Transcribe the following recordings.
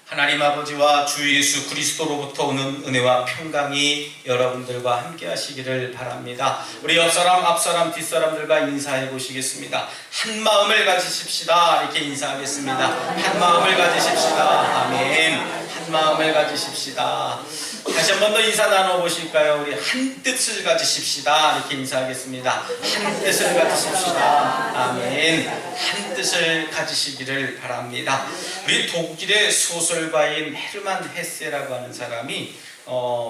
하나님 아버지와 주 예수 그리스도로부터 오는 은혜와 평강이 여러분들과 함께 하시기를 바랍니다. 우리 옆사람, 앞사람, 뒷사람들과 인사해 보시겠습니다. 한 마음을 가지십시다. 이렇게 인사하겠습니다. 한 마음을 가지십시다. 아멘. 한 마음을 가지십시다. 다시 한 번 더 인사 나눠보실까요? 우리 한 뜻을 가지십시다. 이렇게 인사하겠습니다. 한 뜻을 가지십시다. 아멘. 한 뜻을 가지시기를 바랍니다. 우리 독일의 소설가인 헤르만 헤세라고 하는 사람이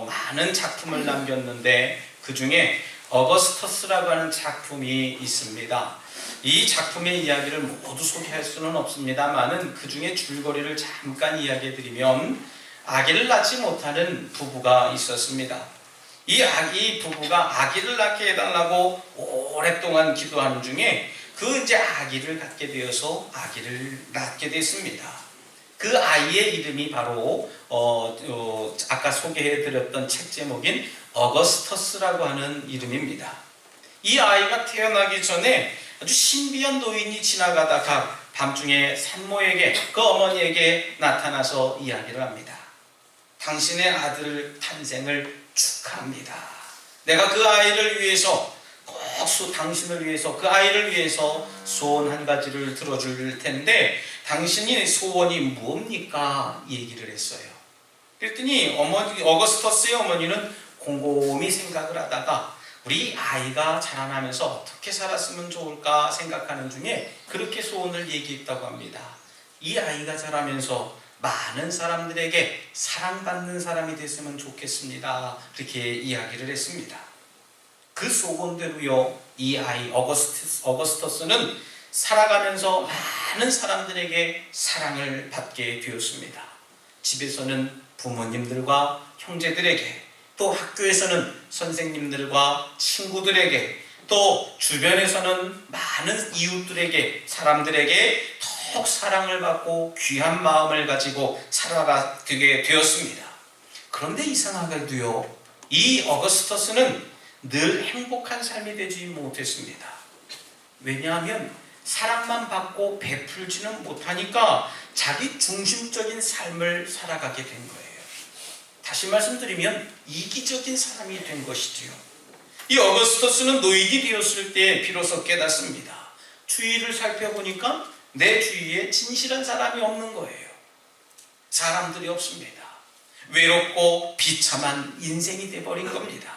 많은 작품을 남겼는데 그 중에 어거스터스라고 하는 작품이 있습니다. 이 작품의 이야기를 모두 소개할 수는 없습니다만은 그 중에 줄거리를 잠깐 이야기해드리면 아기를 낳지 못하는 부부가 있었습니다. 이 부부가 아기를 낳게 해달라고 오랫동안 기도하는 중에 그 이제 아기를 갖게 되어서 아기를 낳게 됐습니다. 그 아이의 이름이 바로 아까 소개해드렸던 책 제목인 어거스터스라고 하는 이름입니다. 이 아이가 태어나기 전에 아주 신비한 노인이 지나가다가 밤중에 산모에게 그 어머니에게 나타나서 이야기를 합니다. 당신의 아들 탄생을 축하합니다. 내가 그 아이를 위해서 꼭 당신을 위해서 그 아이를 위해서 소원 한 가지를 들어줄 텐데 당신이 소원이 뭡니까? 얘기를 했어요. 그랬더니 어거스터스의 어머니는 곰곰이 생각을 하다가 우리 아이가 자라나면서 어떻게 살았으면 좋을까 생각하는 중에 그렇게 소원을 얘기했다고 합니다. 이 아이가 자라면서 많은 사람들에게 사랑받는 사람이 됐으면 좋겠습니다. 그렇게 이야기를 했습니다. 그 소원대로요, 이 아이 어거스터스는 살아가면서 많은 사람들에게 사랑을 받게 되었습니다. 집에서는 부모님들과 형제들에게, 또 학교에서는 선생님들과 친구들에게, 또 주변에서는 많은 이웃들에게, 사람들에게 더욱 사랑을 받고 귀한 마음을 가지고 살아가게 되었습니다. 그런데 이상하게도요, 이 어거스터스는 늘 행복한 삶이 되지 못했습니다. 왜냐하면 사랑만 받고 베풀지는 못하니까 자기 중심적인 삶을 살아가게 된 거예요. 다시 말씀드리면 이기적인 사람이 된 것이지요. 이 어거스터스는 노인이 되었을 때 비로소 깨닫습니다. 주위를 살펴보니까 내 주위에 진실한 사람이 없는 거예요. 사람들이 없습니다. 외롭고 비참한 인생이 돼버린 겁니다.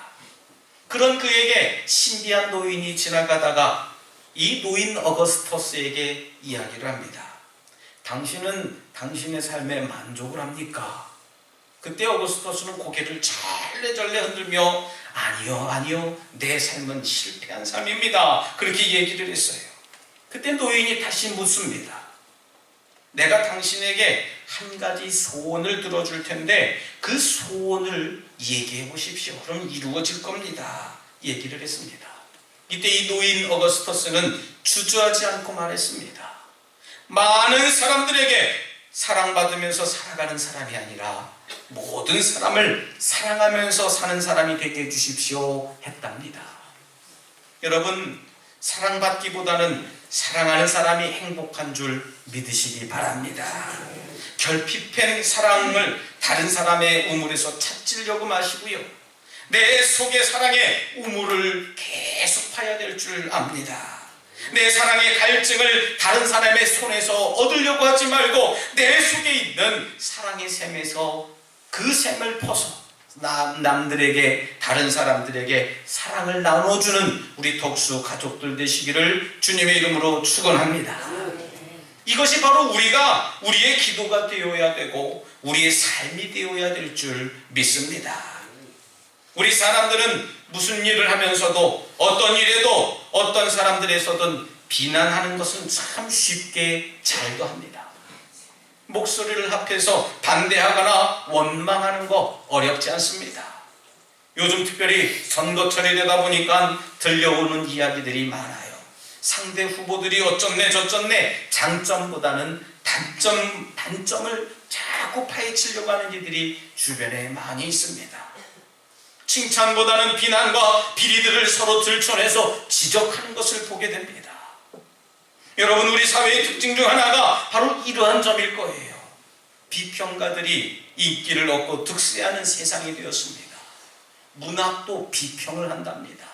그런 그에게 신비한 노인이 지나가다가 이 노인 어거스터스에게 이야기를 합니다. 당신은 당신의 삶에 만족을 합니까? 그때 어거스터스는 고개를 절레절레 흔들며 아니요, 내 삶은 실패한 삶입니다. 그렇게 얘기를 했어요. 그때 노인이 다시 묻습니다. 내가 당신에게 한 가지 소원을 들어줄 텐데 그 소원을 얘기해 보십시오. 그럼 이루어질 겁니다. 얘기를 했습니다. 이때 이 노인 어거스터스는 주저하지 않고 말했습니다. 많은 사람들에게 사랑받으면서 살아가는 사람이 아니라 모든 사람을 사랑하면서 사는 사람이 되게 해주십시오 했답니다. 여러분, 사랑받기보다는 사랑하는 사람이 행복한 줄 믿으시기 바랍니다. 결핍한 사랑을 다른 사람의 우물에서 찾으려고 마시고요, 내 속의 사랑의 우물을 계속 파야 될 줄 압니다. 내 사랑의 갈증을 다른 사람의 손에서 얻으려고 하지 말고 내 속에 있는 사랑의 샘에서 그 샘을 퍼서 남들에게, 다른 사람들에게 사랑을 나눠주는 우리 덕수 가족들 되시기를 주님의 이름으로 축원합니다. 이것이 바로 우리의 기도가 되어야 되고 우리의 삶이 되어야 될 줄 믿습니다. 우리 사람들은 무슨 일을 하면서도 어떤 일에도 어떤 사람들에서든 비난하는 것은 참 쉽게 잘도 합니다. 목소리를 합해서 반대하거나 원망하는 거 어렵지 않습니다. 요즘 특별히 선거철이 되다 보니까 들려오는 이야기들이 많아요. 상대 후보들이 어쩌네 저쩌네, 장점보다는 단점을 자꾸 파헤치려고 하는 이들이 주변에 많이 있습니다. 칭찬보다는 비난과 비리들을 서로 들춰내서 지적하는 것을 보게 됩니다. 여러분, 우리 사회의 특징 중 하나가 바로 이러한 점일 거예요. 비평가들이 인기를 얻고 득세하는 세상이 되었습니다. 문학도 비평을 한답니다.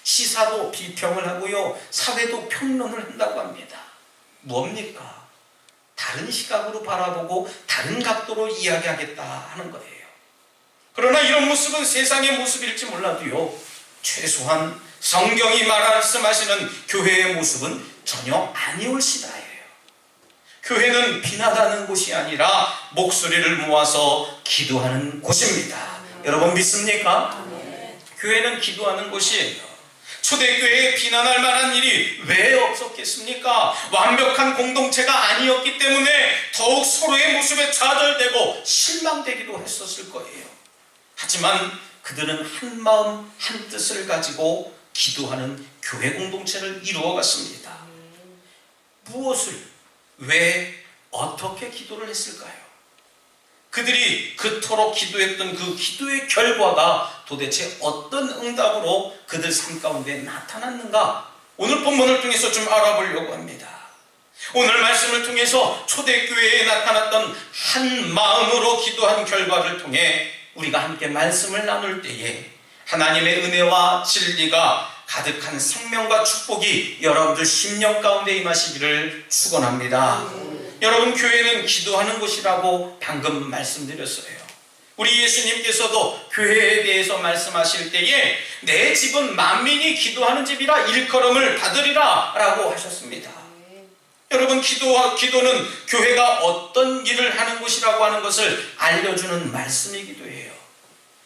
시사도 비평을 하고요, 사회도 평론을 한다고 합니다. 뭡니까? 다른 시각으로 바라보고 다른 각도로 이야기하겠다 하는 거예요. 그러나 이런 모습은 세상의 모습일지 몰라도요, 최소한 성경이 말씀하시는 교회의 모습은 전혀 아니올시다예요. 교회는 비난하는 곳이 아니라 목소리를 모아서 기도하는 곳입니다. 여러분 믿습니까? 교회는 기도하는 곳이에요. 초대교회에 비난할 만한 일이 왜 없었겠습니까? 완벽한 공동체가 아니었기 때문에 더욱 서로의 모습에 좌절되고 실망되기도 했었을 거예요. 하지만 그들은 한 마음 한 뜻을 가지고 기도하는 교회 공동체를 이루어갔습니다. 무엇을, 왜, 어떻게 기도를 했을까요? 그들이 그토록 기도했던 그 기도의 결과가 도대체 어떤 응답으로 그들 삶 가운데 나타났는가? 오늘 본문을 통해서 좀 알아보려고 합니다. 오늘 말씀을 통해서 초대교회에 나타났던 한 마음으로 기도한 결과를 통해 우리가 함께 말씀을 나눌 때에 하나님의 은혜와 진리가 가득한 생명과 축복이 여러분들 심령 가운데 임하시기를 축원합니다. 여러분, 교회는 기도하는 곳이라고 방금 말씀드렸어요. 우리 예수님께서도 교회에 대해서 말씀하실 때에 내 집은 만민이 기도하는 집이라 일컬음을 받으리라 라고 하셨습니다. 여러분, 기도는 교회가 어떤 일을 하는 곳이라고 하는 것을 알려주는 말씀이기도 해요.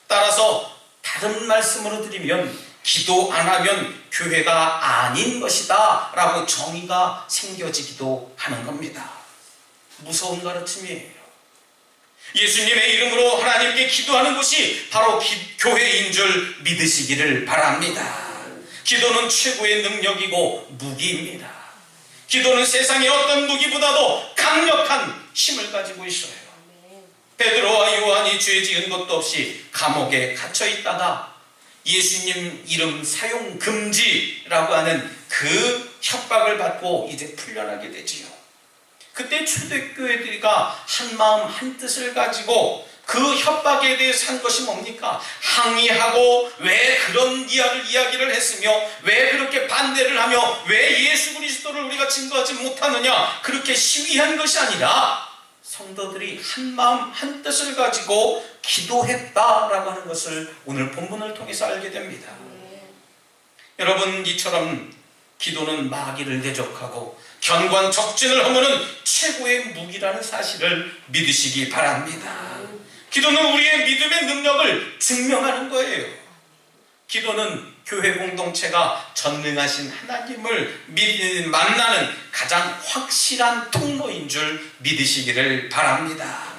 따라서 다른 말씀으로 드리면 기도 안 하면 교회가 아닌 것이다 라고 정의가 생겨지기도 하는 겁니다. 무서운 가르침이에요. 예수님의 이름으로 하나님께 기도하는 곳이 바로 교회인 줄 믿으시기를 바랍니다. 기도는 최고의 능력이고 무기입니다. 기도는 세상의 어떤 무기보다도 강력한 힘을 가지고 있어요. 베드로와 요한이 죄 지은 것도 없이 감옥에 갇혀 있다가 예수님 이름 사용 금지라고 하는 그 협박을 받고 이제 풀려나게 되지요. 그때 초대교회들이가 한 마음 한 뜻을 가지고 그 협박에 대해서 한 것이 뭡니까? 항의하고 왜 그런 이야기를 했으며 왜 그렇게 반대를 하며 왜 예수 그리스도를 우리가 증거하지 못하느냐, 그렇게 시위한 것이 아니라 성도들이 한 마음 한 뜻을 가지고 기도했다라고 하는 것을 오늘 본문을 통해서 알게 됩니다. 여러분, 이처럼 기도는 마귀를 대적하고 견고한 적진을 허무는 최고의 무기라는 사실을 믿으시기 바랍니다. 기도는 우리의 믿음의 능력을 증명하는 거예요. 기도는 교회 공동체가 전능하신 하나님을 만나는 가장 확실한 통로인 줄 믿으시기를 바랍니다.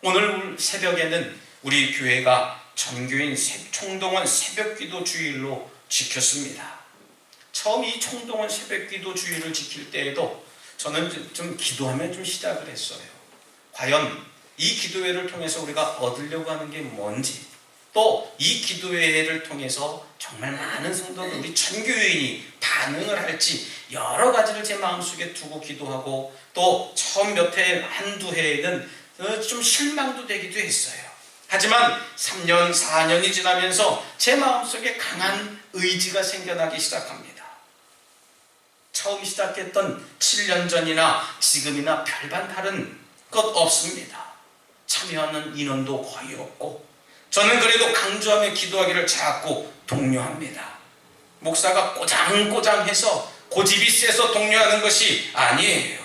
오늘 새벽에는 우리 교회가 전교인 총동원 새벽기도 주일로 지켰습니다. 처음 이 총동원 새벽기도 주일을 지킬 때에도 저는 좀 기도하며 좀 시작을 했어요. 과연 이 기도회를 통해서 우리가 얻으려고 하는 게 뭔지, 또 이 기도회를 통해서 정말 많은 성도들, 우리 전교인이 반응을 할지 여러 가지를 제 마음속에 두고 기도하고, 또 처음 몇 해, 한두 해에는 좀 실망도 되기도 했어요. 하지만 3년, 4년이 지나면서 제 마음속에 강한 의지가 생겨나기 시작합니다. 처음 시작했던 7년 전이나 지금이나 별반 다른 것 없습니다. 참여하는 인원도 거의 없고, 저는 그래도 강조하며 기도하기를 자꾸 독려합니다. 목사가 꼬장꼬장해서 고집이 세서 독려하는 것이 아니에요.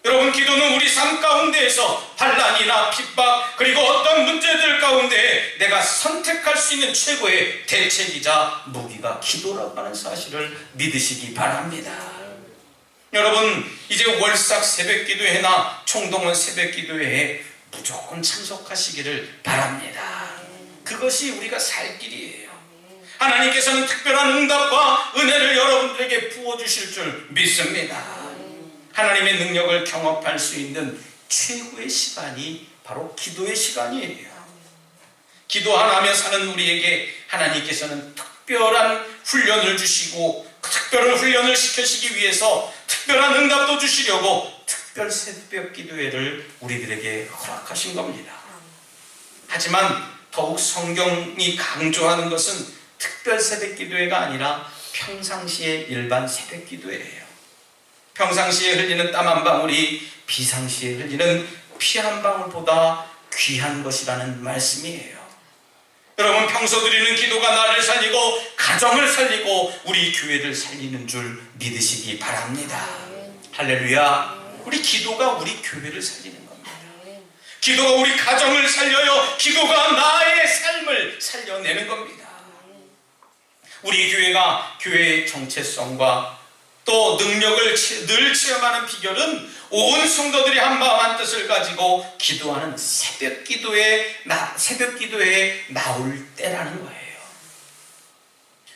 여러분, 기도는 우리 삶 가운데에서 반란이나 핍박, 그리고 어떤 문제들 가운데 내가 선택할 수 있는 최고의 대책이자 무기가 기도라고 하는 사실을 믿으시기 바랍니다. 여러분, 이제 월삭 새벽기도회나 총동원 새벽기도회에 무조건 참석하시기를 바랍니다. 그것이 우리가 살 길이에요. 하나님께서는 특별한 응답과 은혜를 여러분들에게 부어주실 줄 믿습니다. 하나님의 능력을 경험할 수 있는 최고의 시간이 바로 기도의 시간이에요. 기도 안 하며 사는 우리에게 하나님께서는 특별한 훈련을 주시고, 그 특별한 훈련을 시키시기 위해서 특별한 응답도 주시려고 특별 새벽 기도회를 우리들에게 허락하신 겁니다. 하지만 더욱 성경이 강조하는 것은 특별 새벽 기도회가 아니라 평상시의 일반 새벽 기도회예요. 평상시에 흘리는 땀 한 방울이 비상시에 흘리는 피 한 방울보다 귀한 것이라는 말씀이에요. 여러분, 평소 드리는 기도가 나를 살리고 가정을 살리고 우리 교회를 살리는 줄 믿으시기 바랍니다. 할렐루야. 우리 기도가 우리 교회를 살리는 겁니다. 기도가 우리 가정을 살려요. 기도가 나의 삶을 살려내는 겁니다. 우리 교회가 교회의 정체성과 또 능력을 늘 체험하는 비결은 온 성도들이 한 마음 한 뜻을 가지고 기도하는 새벽 기도에 나올 때라는 거예요.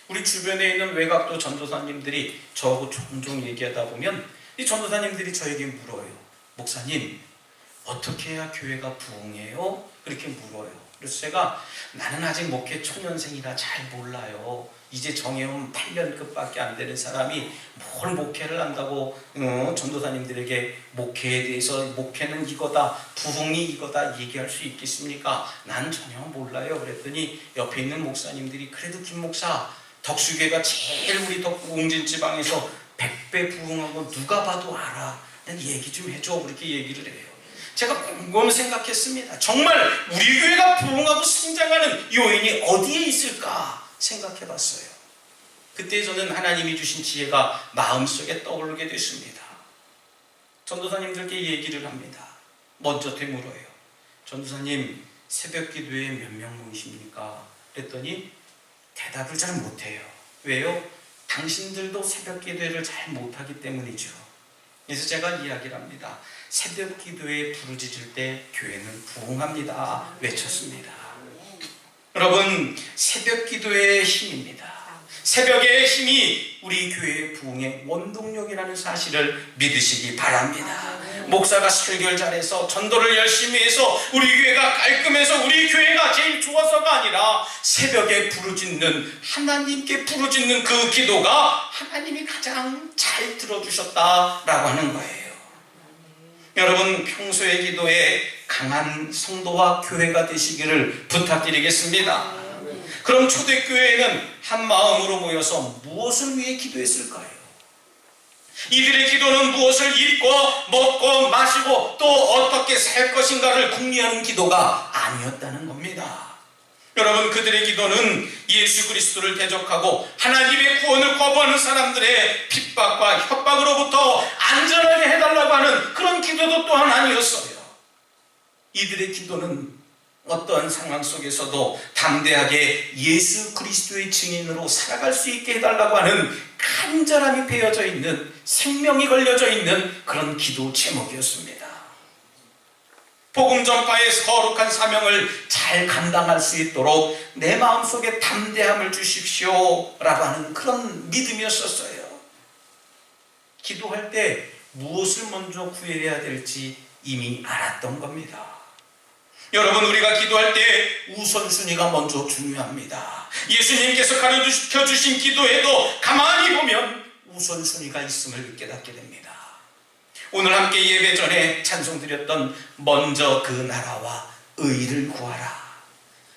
우리 주변에 있는 외곽도 전도사님들이 저하고 종종 얘기하다 보면 이 전도사님들이 저에게 물어요. 목사님, 어떻게 해야 교회가 부흥해요? 그렇게 물어요. 그래서 제가 나는 아직 목회 초년생이라 잘 몰라요. 이제 정해온 8년급밖에 안 되는 사람이 뭘 목회를 한다고 전도사님들에게 목회에 대해서 목회는 이거다, 부흥이 이거다 얘기할 수 있겠습니까? 난 전혀 몰라요. 그랬더니 옆에 있는 목사님들이 그래도 김 목사, 덕수교회가 제일 우리 웅진 지방에서 100배 부흥하고 누가 봐도 알아. 얘기 좀 해줘. 그렇게 얘기를 해요. 제가 곰곰 생각했습니다. 정말 우리 교회가 부흥하고 성장하는 요인이 어디에 있을까 생각해봤어요. 그때 저는 하나님이 주신 지혜가 마음속에 떠오르게 됐습니다. 전도사님들께 얘기를 합니다. 먼저 되물어요. 전도사님, 새벽 기도에 몇 명 모이십니까? 그랬더니 대답을 잘 못해요. 왜요? 당신들도 새벽 기도회를 잘 못하기 때문이죠. 그래서 제가 이야기를 합니다. 새벽 기도에 부르짖을 때 교회는 부흥합니다. 외쳤습니다. 여러분, 새벽 기도의 힘입니다. 새벽의 힘이 우리 교회의 부흥의 원동력이라는 사실을 믿으시기 바랍니다. 목사가 설교를 잘해서 전도를 열심히 해서 우리 교회가 깔끔해서 우리 교회가 제일 좋아서가 아니라 새벽에 부르짖는, 하나님께 부르짖는 그 기도가 하나님이 가장 잘 들어주셨다라고 하는 거예요. 여러분, 평소의 기도에 강한 성도와 교회가 되시기를 부탁드리겠습니다. 그럼 초대교회에는 한 마음으로 모여서 무엇을 위해 기도했을까요? 이들의 기도는 무엇을 입고 먹고 마시고 또 어떻게 살 것인가를 궁리하는 기도가 아니었다는 겁니다. 여러분, 그들의 기도는 예수 그리스도를 대적하고 하나님의 구원을 거부하는 사람들의 핍박과 협박으로부터 안전하게 해달라고 하는 그런 기도도 또한 아니었어요. 이들의 기도는 어떠한 상황 속에서도 담대하게 예수 그리스도의 증인으로 살아갈 수 있게 해달라고 하는 간절함이 배어져 있는, 생명이 걸려져 있는 그런 기도 제목이었습니다. 복음 전파의 거룩한 사명을 잘 감당할 수 있도록 내 마음속에 담대함을 주십시오 라고 하는 그런 믿음이었었어요. 기도할 때 무엇을 먼저 구해야 될지 이미 알았던 겁니다. 여러분, 우리가 기도할 때 우선순위가 먼저 중요합니다. 예수님께서 가르쳐주신 기도에도 가만히 보면 우선순위가 있음을 깨닫게 됩니다. 오늘 함께 예배 전에 찬송드렸던 먼저 그 나라와 의를 구하라,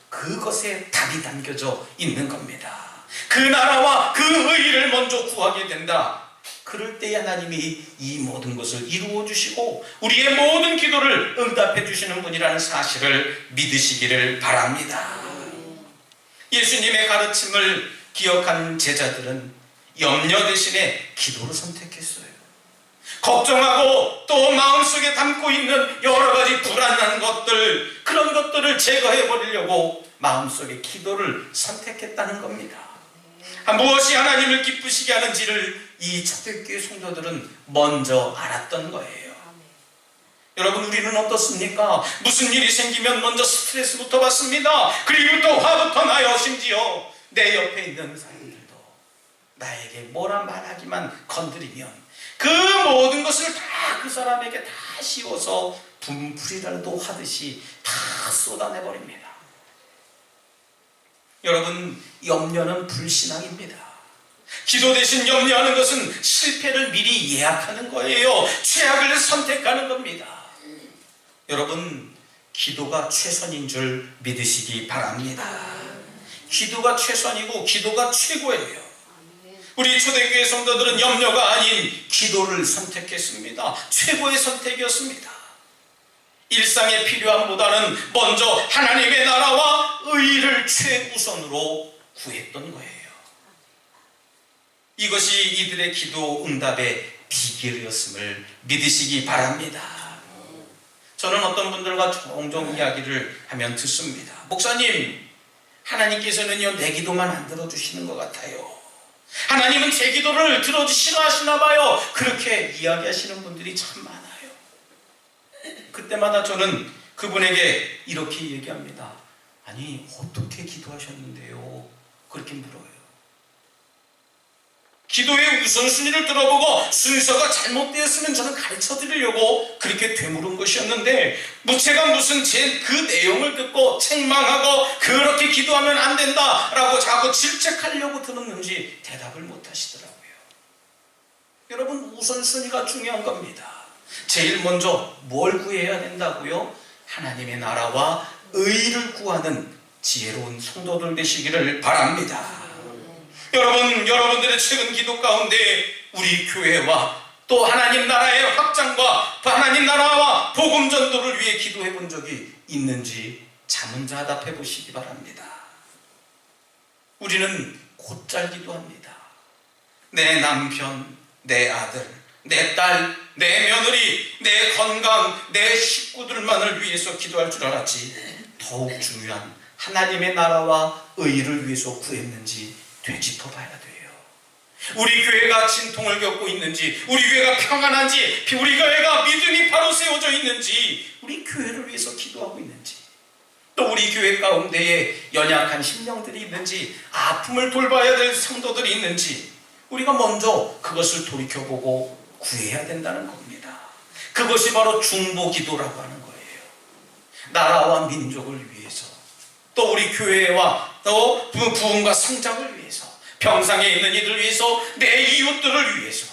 그것에 답이 담겨져 있는 겁니다. 그 나라와 그 의를 먼저 구하게 된다. 그럴 때 하나님이 이 모든 것을 이루어 주시고 우리의 모든 기도를 응답해 주시는 분이라는 사실을 믿으시기를 바랍니다. 예수님의 가르침을 기억한 제자들은 염려 대신에 기도를 선택했어요. 걱정하고 또 마음속에 담고 있는 여러 가지 불안한 것들, 그런 것들을 제거해 버리려고 마음속에 기도를 선택했다는 겁니다. 무엇이 하나님을 기쁘시게 하는지를 이 초대교회 성도들은 먼저 알았던 거예요. 여러분, 우리는 어떻습니까? 무슨 일이 생기면 먼저 스트레스부터 받습니다. 그리고 또 화부터 나요. 심지어 내 옆에 있는 사람들도 나에게 뭐라 말하기만 건드리면 그 모든 것을 다 그 사람에게 다 씌워서 분풀이라도 하듯이 다 쏟아내버립니다. 여러분, 염려는 불신앙입니다. 기도 대신 염려하는 것은 실패를 미리 예약하는 거예요. 최악을 선택하는 겁니다. 여러분, 기도가 최선인 줄 믿으시기 바랍니다. 기도가 최선이고 기도가 최고예요. 우리 초대교회 성도들은 염려가 아닌 기도를 선택했습니다. 최고의 선택이었습니다. 일상의 필요함보다는 먼저 하나님의 나라와 의를 최우선으로 구했던 거예요. 이것이 이들의 기도 응답의 비결이었음을 믿으시기 바랍니다. 저는 어떤 분들과 종종 이야기를 하면 듣습니다. 목사님, 하나님께서는요 내 기도만 안 들어주시는 것 같아요. 하나님은 제 기도를 들어주시나 봐요. 그렇게 이야기하시는 분들이 참 많아요. 그때마다 저는 그분에게 이렇게 얘기합니다. 아니, 어떻게 기도하셨는데요? 그렇게 물어요. 기도의 우선순위를 들어보고 순서가 잘못되었으면 저는 가르쳐 드리려고 그렇게 되물은 것이었는데, 제가 무슨 그 내용을 듣고 책망하고 그렇게 기도하면 안 된다라고 자꾸 질책하려고 들었는지 대답을 못 하시더라고요. 여러분, 우선순위가 중요한 겁니다. 제일 먼저 뭘 구해야 된다고요? 하나님의 나라와 의를 구하는 지혜로운 성도들 되시기를 바랍니다. 여러분, 여러분들의 최근 기도 가운데 우리 교회와 또 하나님 나라의 확장과 하나님 나라와 복음 전도를 위해 기도해 본 적이 있는지 자문자답해 보시기 바랍니다. 우리는 곧잘 기도합니다. 내 남편, 내 아들, 내 딸, 내 며느리, 내 건강, 내 식구들만을 위해서 기도할 줄 알았지, 더욱 중요한 하나님의 나라와 의를 위해서 구했는지 되짚어 봐야 돼요. 우리 교회가 진통을 겪고 있는지, 우리 교회가 평안한지, 우리 교회가 믿음이 바로 세워져 있는지, 우리 교회를 위해서 기도하고 있는지, 또 우리 교회 가운데에 연약한 심령들이 있는지, 아픔을 돌봐야 될 성도들이 있는지, 우리가 먼저 그것을 돌이켜보고 구해야 된다는 겁니다. 그것이 바로 중보기도라고 하는 거예요. 나라와 민족을 위해서, 또 우리 교회와 또 부흥과 성장을 위해서, 평상에 있는 이들을 위해서, 내 이웃들을 위해서,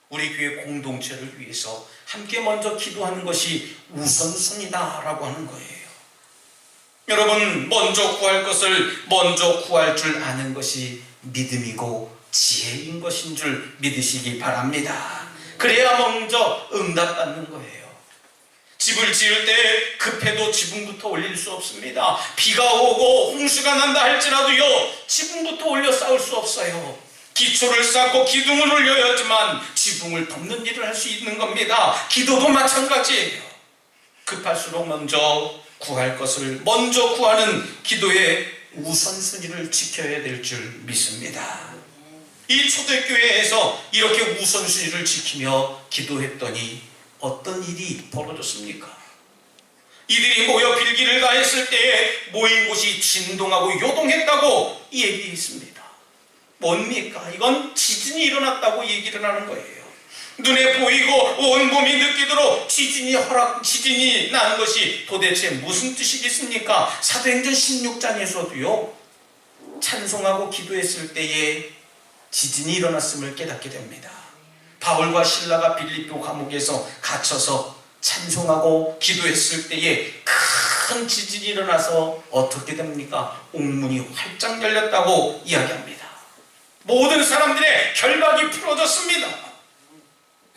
우리 교회 공동체를 위해서 함께 먼저 기도하는 것이 우선순위다라고 하는 거예요. 여러분, 먼저 구할 것을 먼저 구할 줄 아는 것이 믿음이고 지혜인 것인 줄 믿으시기 바랍니다. 그래야 먼저 응답받는 거예요. 집을 지을 때 급해도 지붕부터 올릴 수 없습니다. 비가 오고 홍수가 난다 할지라도요, 지붕부터 올려 쌓을 수 없어요. 기초를 쌓고 기둥을 올려야지만 지붕을 덮는 일을 할 수 있는 겁니다. 기도도 마찬가지예요. 급할수록 먼저 구할 것을 먼저 구하는 기도의 우선순위를 지켜야 될 줄 믿습니다. 이 초대교회에서 이렇게 우선순위를 지키며 기도했더니 어떤 일이 벌어졌습니까? 이들이 모여 빌기를 가했을 때에 모인 곳이 진동하고 요동했다고 얘기했습니다. 뭡니까? 이건 지진이 일어났다고 얘기를 하는 거예요. 눈에 보이고 온 몸이 느끼도록 지진이 난 것이 도대체 무슨 뜻이겠습니까? 사도행전 16장에서도요, 찬송하고 기도했을 때에 지진이 일어났음을 깨닫게 됩니다. 바울과 실라가 빌립보 감옥에서 갇혀서 찬송하고 기도했을 때에 큰 지진이 일어나서 어떻게 됩니까? 옥문이 활짝 열렸다고 이야기합니다. 모든 사람들의 결박이 풀어졌습니다.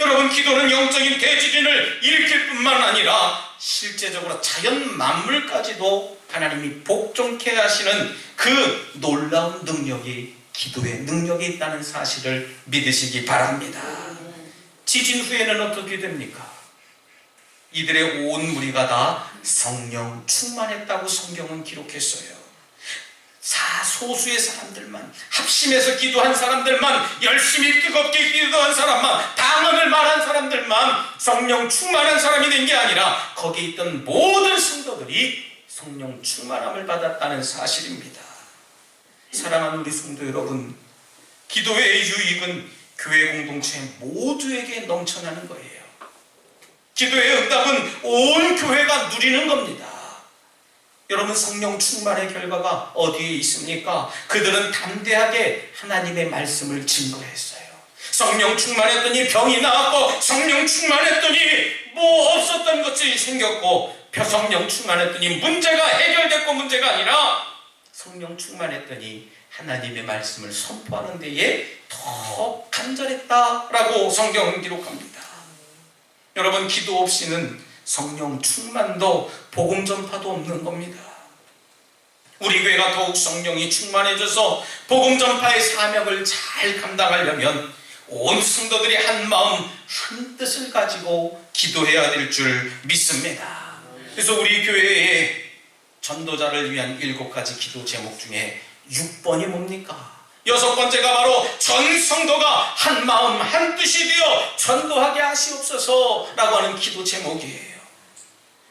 여러분, 기도는 영적인 대지진을 일으킬 뿐만 아니라 실제적으로 자연 만물까지도 하나님이 복종케 하시는 그 놀라운 능력이, 기도의 능력이 있다는 사실을 믿으시기 바랍니다. 지진 후에는 어떻게 됩니까? 이들의 온 무리가 다 성령 충만했다고 성경은 기록했어요. 소수의 사람들만, 합심해서 기도한 사람들만, 열심히 뜨겁게 기도한 사람만, 방언을 말한 사람들만 성령 충만한 사람이 된 게 아니라 거기에 있던 모든 성도들이 성령 충만함을 받았다는 사실입니다. 사랑하는 우리 성도 여러분, 기도의 유익은 교회 공동체 모두에게 넘쳐나는 거예요. 기도의 응답은 온 교회가 누리는 겁니다. 여러분, 성령 충만의 결과가 어디에 있습니까? 그들은 담대하게 하나님의 말씀을 증거했어요. 성령 충만했더니 병이 나았고, 성령 충만했더니 뭐 없었던 것이 생겼고, 성령 충만했더니 문제가 해결됐고, 문제가 아니라 성령 충만했더니 하나님의 말씀을 선포하는 데에 더 간절했다라고 성경은 기록합니다. 여러분, 기도 없이는 성령 충만도 복음 전파도 없는 겁니다. 우리 교회가 더욱 성령이 충만해져서 복음 전파의 사명을 잘 감당하려면 온 성도들이 한 마음 한 뜻을 가지고 기도해야 될 줄 믿습니다. 그래서 우리 교회의 전도자를 위한 7가지 기도 제목 중에 6번이 뭡니까? 6번째가 바로 전 성도가 한 마음 한 뜻이 되어 전도하게 하시옵소서 라고 하는 기도 제목이에요.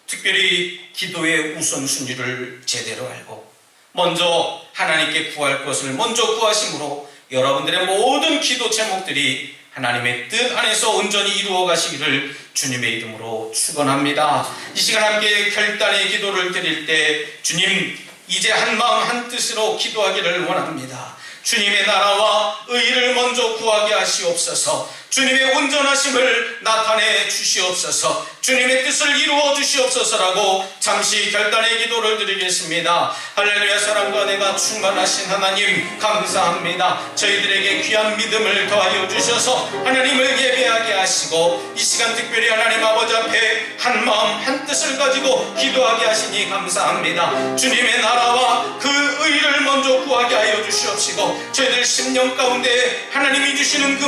특별히 기도의 우선순위를 제대로 알고 먼저 하나님께 구할 것을 먼저 구하심으로 여러분들의 모든 기도 제목들이 하나님의 뜻 안에서 온전히 이루어 가시기를 주님의 이름으로 축원합니다. 이 시간 함께 결단의 기도를 드릴 때 주님, 이제 한 마음 한 뜻으로 기도하기를 원합니다. 주님의 나라와 의를 먼저 구하게 하시옵소서. 주님의 온전하심을 나타내 주시옵소서. 주님의 뜻을 이루어 주시옵소서라고 잠시 결단의 기도를 드리겠습니다. 할렐루야. 사랑과 은혜가 충만하신 하나님, 감사합니다. 저희들에게 귀한 믿음을 더하여 주셔서 하나님을 예배하게 하시고 이 시간 특별히 하나님 아버지 앞에 한 마음 한 뜻을 가지고 기도하게 하시니 감사합니다. 주님의 나라와 그 의를 먼저 구하게 하여 주시옵시고 저희들 심령 가운데 하나님이 주시는 그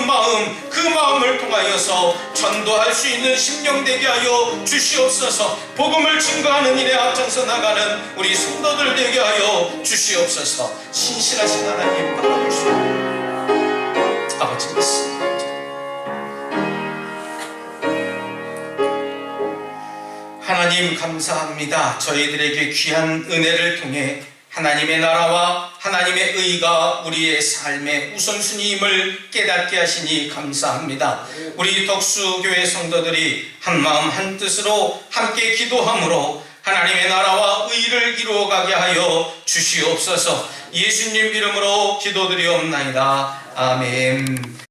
마음을 통하여서 전도할 수 있는 심령 되게 하여 주시옵소서. 복음을 증거하는 일에 앞장서 나가는 우리 성도들 되게 하여 주시옵소서. 신실하신 하나님 바라보시옵소서. 아버지 믿습니다. 하나님 감사합니다. 저희들에게 귀한 은혜를 통해 하나님의 나라와 하나님의 의가 우리의 삶의 우선순위임을 깨닫게 하시니 감사합니다. 우리 덕수교회 성도들이 한마음 한뜻으로 함께 기도함으로 하나님의 나라와 의를 이루어가게 하여 주시옵소서. 예수님 이름으로 기도드리옵나이다. 아멘.